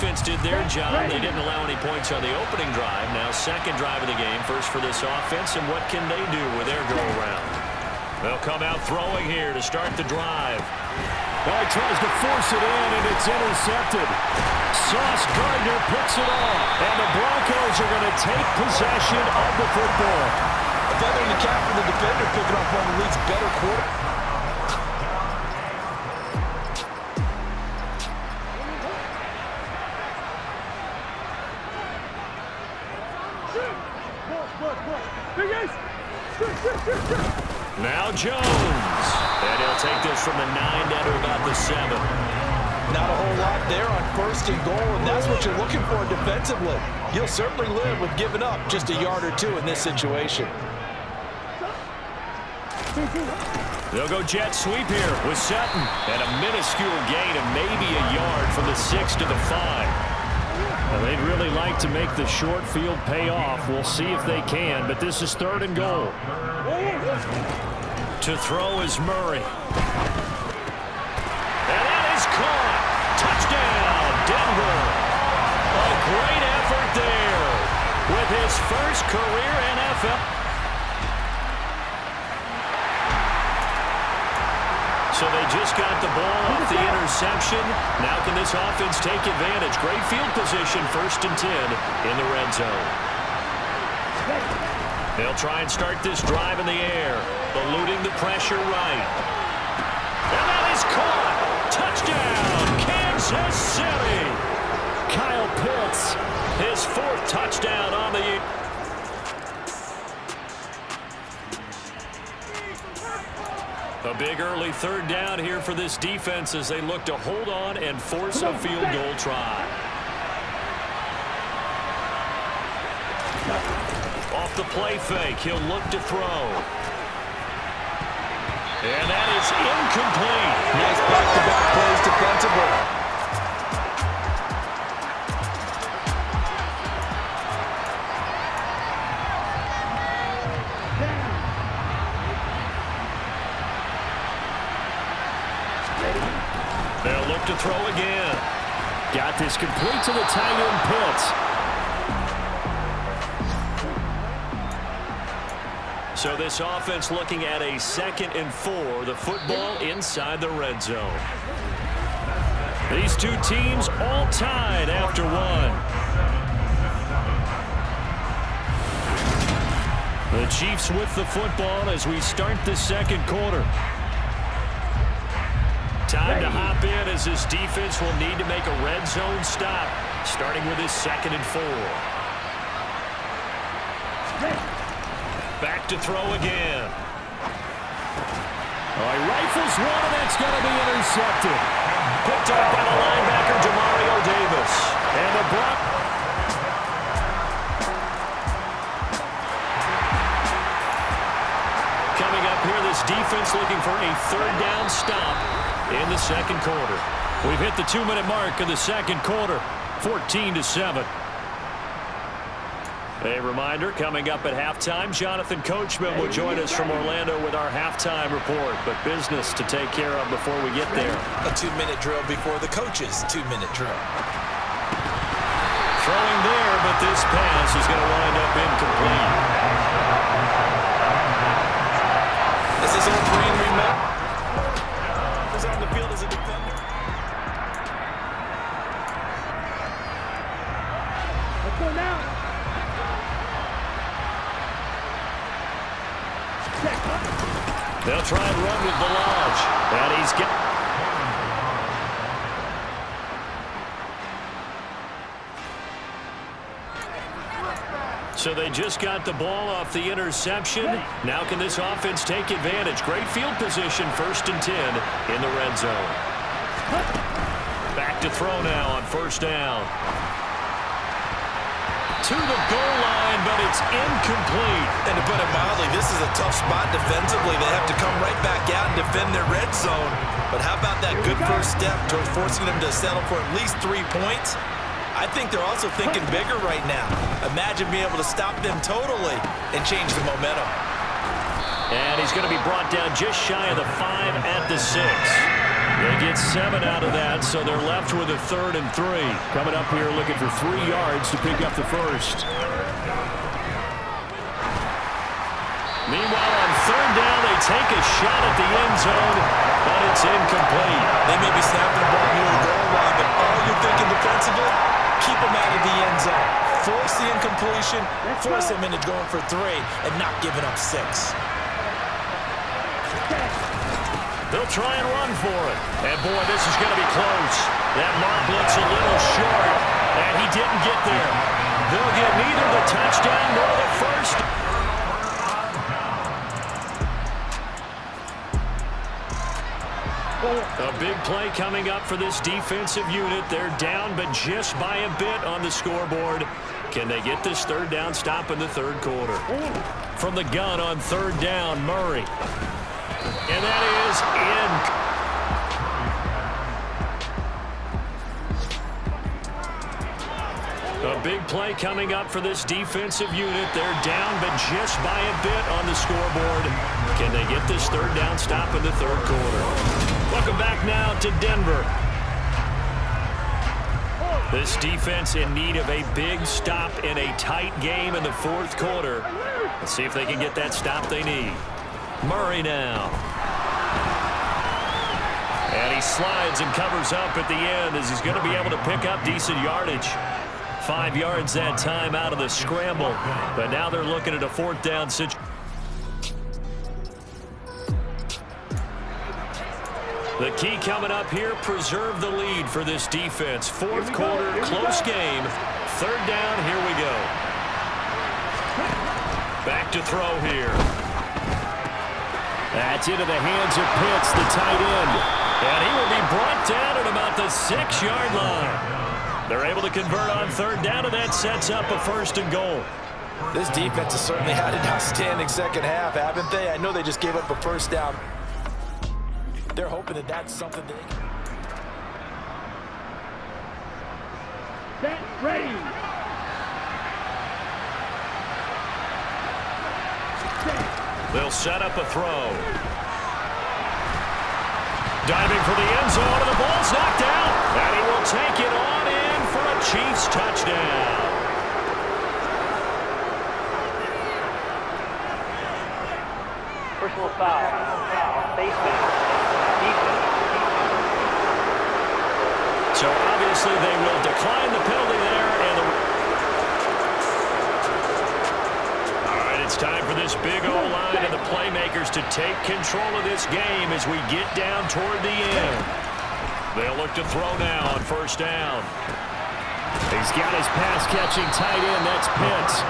defense did their job. They didn't allow any points on the opening drive. Now second drive of the game, first for this offense, and what can they do with their go-around? They'll come out throwing here to start the drive. Well, he tries to force it in, and it's intercepted. Sauce Gardner picks it off, and the Broncos are going to take possession of the football. A feather in the cap for the defender, picking off one of the league's better quarterbacks. Now Jones. And he'll take this from the 9 down to about the 7. Not a whole lot there on first and goal, and that's what you're looking for defensively. You'll certainly live with giving up just a yard or two in this situation. They'll go jet sweep here with Sutton. And a minuscule gain of maybe a yard from the 6 to the 5. Well, they'd really like to make the short field pay off. We'll see if they can, but this is 3rd and goal. To throw is Murray. And that is caught. Touchdown, Denver. A great effort there with his first career NFL. So they just got the ball off the interception. Now can this offense take advantage? Great field position, 1st and 10 in the red zone. They'll try and start this drive in the air, eluding the pressure right. And that is caught. Touchdown, Kansas City. Kyle Pitts, his 4th touchdown on the year. A big early 3rd down here for this defense as they look to hold on and force a field goal try. Off the play fake, he'll look to throw. And that is incomplete. Nice back-to-back plays defensively. They'll look to throw again. Got this complete to the tight end Pitts. So this offense looking at a 2nd and 4. The football inside the red zone. These two teams all tied after 1. The Chiefs with the football as we start the 2nd quarter. Time to hop in as this defense will need to make a red zone stop, starting with his 2nd and 4. Back to throw again. Oh, he rifles one, and that's going to be intercepted. Picked up by the linebacker, Demario Davis. And the block. Coming up here, this defense looking for a 3rd down stop in the 2nd quarter. We've hit the 2-minute mark of the 2nd quarter, 14-7. A reminder, coming up at halftime, Jonathan Coachman will join us from Orlando with our halftime report, but business to take care of before we get there. A 2-minute drill before the coach's 2-minute drill. Throwing there, but this pass is going to wind up incomplete. This is old Green, remember? He's on the field as a defender. Let's go now. They'll try and run with Balaj. And he's got... So they just got the ball off the interception. Now can this offense take advantage? Great field position, 1st and 10 in the red zone. Back to throw now on 1st down. To the goal line, but it's incomplete. And to put it mildly, this is a tough spot defensively. They have to come right back out and defend their red zone. But how about that good first step towards forcing them to settle for at least 3 points? I think they're also thinking bigger right now. Imagine being able to stop them totally and change the momentum. And he's going to be brought down just shy of the 5 at the 6. They get 7 out of that, so they're left with a 3rd and 3. Coming up here looking for 3 yards to pick up the first. Meanwhile, on 3rd down, they take a shot at the end zone, but it's incomplete. They may be snapping the ball near the goal line, but all you're thinking defensively, keep them out of the end zone. Force the incompletion, force them into going for 3, and not giving up 6. They'll try and run for it. And, boy, this is going to be close. That mark looks a little short, and he didn't get there. They'll get neither the touchdown nor the first. A big play coming up for this defensive unit. They're down, but just by a bit on the scoreboard. Can they get this 3rd down stop in the 3rd quarter? From the gun on 3rd down, Murray. And that is in. A big play coming up for this defensive unit. They're down, but just by a bit on the scoreboard. Can they get this 3rd down stop in the 3rd quarter? Welcome back now to Denver. This defense in need of a big stop in a tight game in the 4th quarter. Let's see if they can get that stop they need. Murray now. And he slides and covers up at the end as he's going to be able to pick up decent yardage. 5 yards that time out of the scramble. But now they're looking at a 4th down situation. The key coming up here, preserve the lead for this defense. 4th quarter, close game. 3rd down, here we go. Back to throw here. That's into the hands of Pitts, the tight end. And he will be brought down at about the 6-yard line. They're able to convert on 3rd down, and that sets up a 1st and goal. This defense has certainly had an outstanding second half, haven't they? I know they just gave up a 1st down. They're hoping that that's something they can... Set, ready. They'll set up a throw. Diving for the end zone, and the ball's knocked out. And he will take it on in for a Chiefs touchdown. Personal foul. Face mask. So obviously they will decline the penalty there. All right, it's time for this big O-line and the playmakers to take control of this game as we get down toward the end. They'll look to throw now on 1st down. He's got his pass-catching tight end. That's Pitts.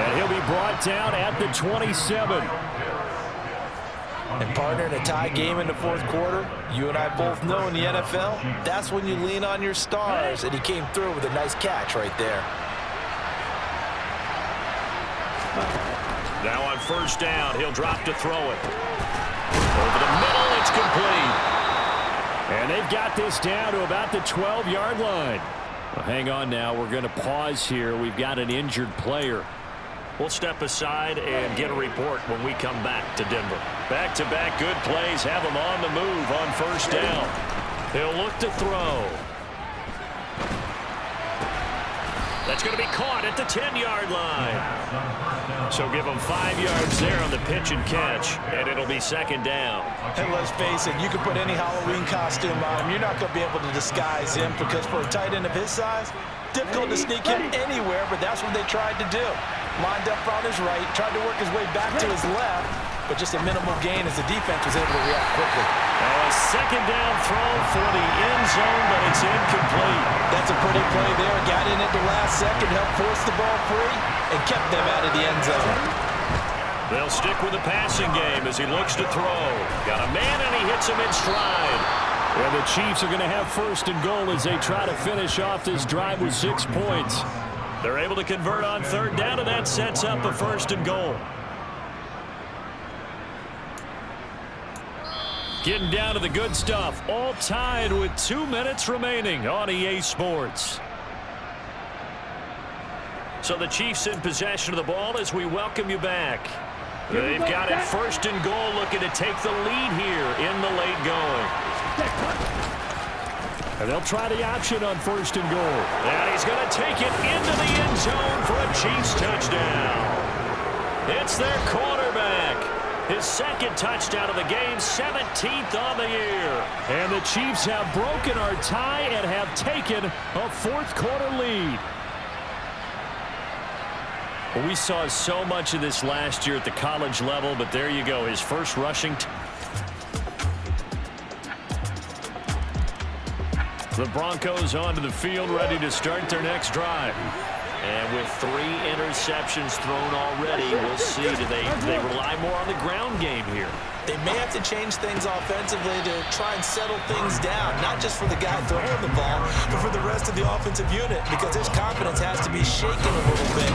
And he'll be brought down at the 27. And partner, in a tie game in the 4th quarter, you and I both know in the NFL, that's when you lean on your stars, and he came through with a nice catch right there. Now on 1st down, he'll drop to throw it. Over the middle, it's complete. And they've got this down to about the 12-yard line. Well, hang on now. We're going to pause here. We've got an injured player. We'll step aside and get a report when we come back to Denver. Back-to-back good plays have him on the move on 1st down. He'll look to throw. That's going to be caught at the 10-yard line. So give him 5 yards there on the pitch and catch, and it'll be 2nd down. And let's face it, you can put any Halloween costume on him. You're not going to be able to disguise him because for a tight end of his size, difficult to sneak him anywhere, but that's what they tried to do. Lined up on his right, tried to work his way back to his left, but just a minimal gain as the defense was able to react quickly. A 2nd down throw for the end zone, but it's incomplete. That's a pretty play there. Got in at the last second, helped force the ball free, and kept them out of the end zone. They'll stick with the passing game as he looks to throw. Got a man, and he hits him in stride. And the Chiefs are going to have 1st and goal as they try to finish off this drive with 6 points. They're able to convert on 3rd down, and that sets up a 1st and goal. Getting down to the good stuff. All tied with 2 minutes remaining on EA Sports. So the Chiefs in possession of the ball as we welcome you back. They've got it 1st and goal, looking to take the lead here in the late going. And they'll try the option on 1st and goal. And he's going to take it into the end zone for a Chiefs touchdown. It's their quarterback. His second touchdown of the game, 17th on the year. And the Chiefs have broken our tie and have taken a 4th quarter lead. Well, we saw so much of this last year at the college level, but there you go, his first rushing. The Broncos onto the field, ready to start their next drive. And with 3 interceptions thrown already, we'll see. Do they rely more on the ground game here? They may have to change things offensively to try and settle things down, not just for the guy throwing the ball, but for the rest of the offensive unit, because his confidence has to be shaken a little bit.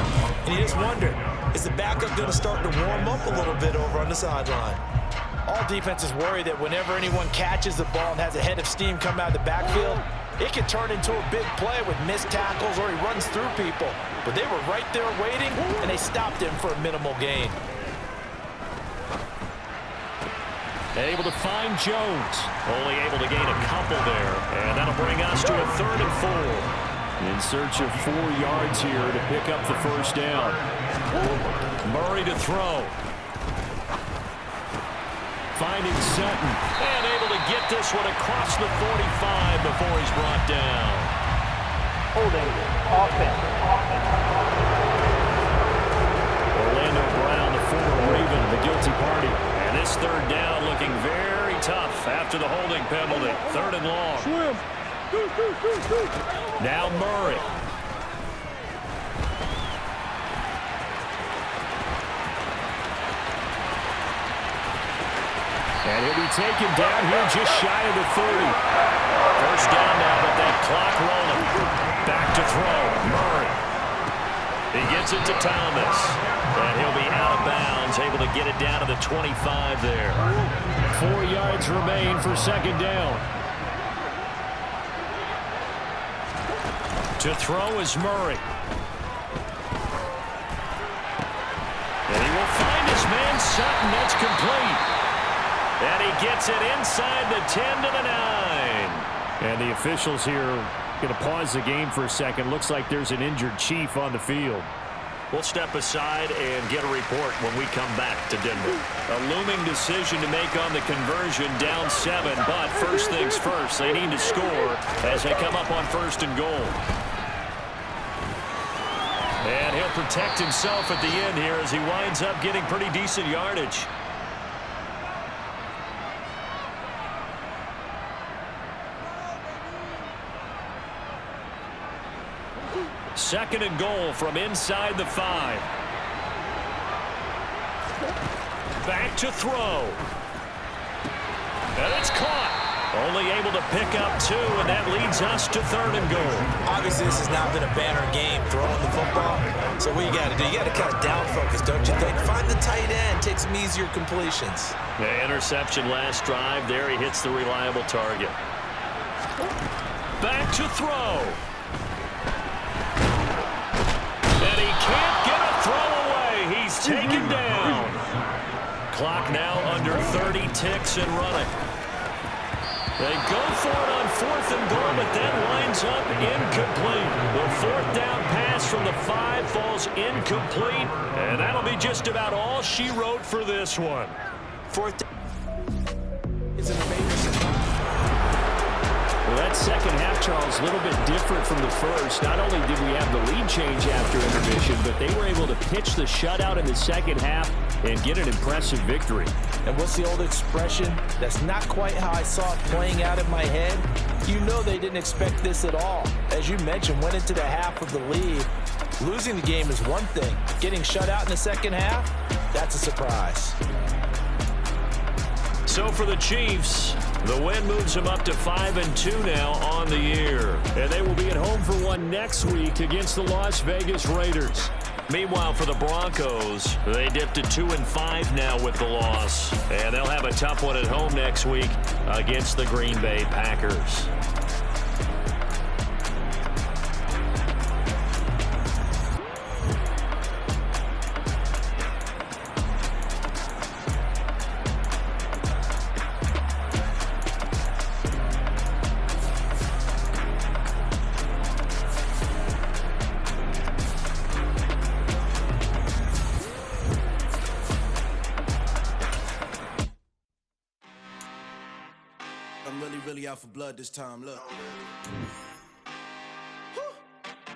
And you just wonder, is the backup going to start to warm up a little bit over on the sideline? All defenses worry that whenever anyone catches the ball and has a head of steam come out of the backfield, it can turn into a big play with missed tackles or he runs through people. But they were right there waiting, and they stopped him for a minimal gain. Able to find Jones. Only able to gain a couple there. And that'll bring us to a 3rd and 4. In search of 4 yards here to pick up the 1st down. Murray to throw. Finding Sutton. And able to get this one across the 45 before he's brought down. Holding. Offense. Orlando Brown, the former Raven, the guilty party. And this 3rd down looking very tough after the holding penalty. 3rd and long. Swim. Now Murray. And he'll be taken down here just shy of the 30. 1st down now with that clock rolling. Back to throw. Murray. He gets it to Thomas. And he'll be out of bounds, able to get it down to the 25 there. 4 yards remain for 2nd down. To throw is Murray. And he will find his man Sutton. That's complete. And he gets it inside the 10 to the 9. And the officials here going to pause the game for a second. Looks like there's an injured Chief on the field. We'll step aside and get a report when we come back to Denver. A looming decision to make on the conversion, down 7. But first things first, they need to score as they come up on 1st and goal. And he'll protect himself at the end here as he winds up getting pretty decent yardage. 2nd and goal from inside the 5. Back to throw. And it's caught. Only able to pick up 2, and that leads us to 3rd and goal. Obviously, this has now been a banner game, throwing the football. So what you got to do, you got to kind of down focus, don't you think? Find the tight end, take some easier completions. The interception last drive. There he hits the reliable target. Back to throw. And he can't get a throw away. He's taken down. Clock now under 30 ticks and running. They go for it on 4th and goal, but then winds up incomplete. The 4th down pass from the 5 falls incomplete, and that'll be just about all she wrote for this one. 4th is an amazing. Well, that second half, Charles, a little bit different from the first. Not only did we have the lead change after intermission, but they were able to pitch the shutout in the second half and get an impressive victory. And what's the old expression? That's not quite how I saw it playing out in my head. You know they didn't expect this at all. As you mentioned, went into the half of the lead. Losing the game is one thing. Getting shut out in the second half, that's a surprise. So for the Chiefs, the win moves them up to 5-2 now on the year. And they will be at home for one next week against the Las Vegas Raiders. Meanwhile, for the Broncos, they dipped to 2-5 now with the loss. And they'll have a tough one at home next week against the Green Bay Packers. out for blood this time, look.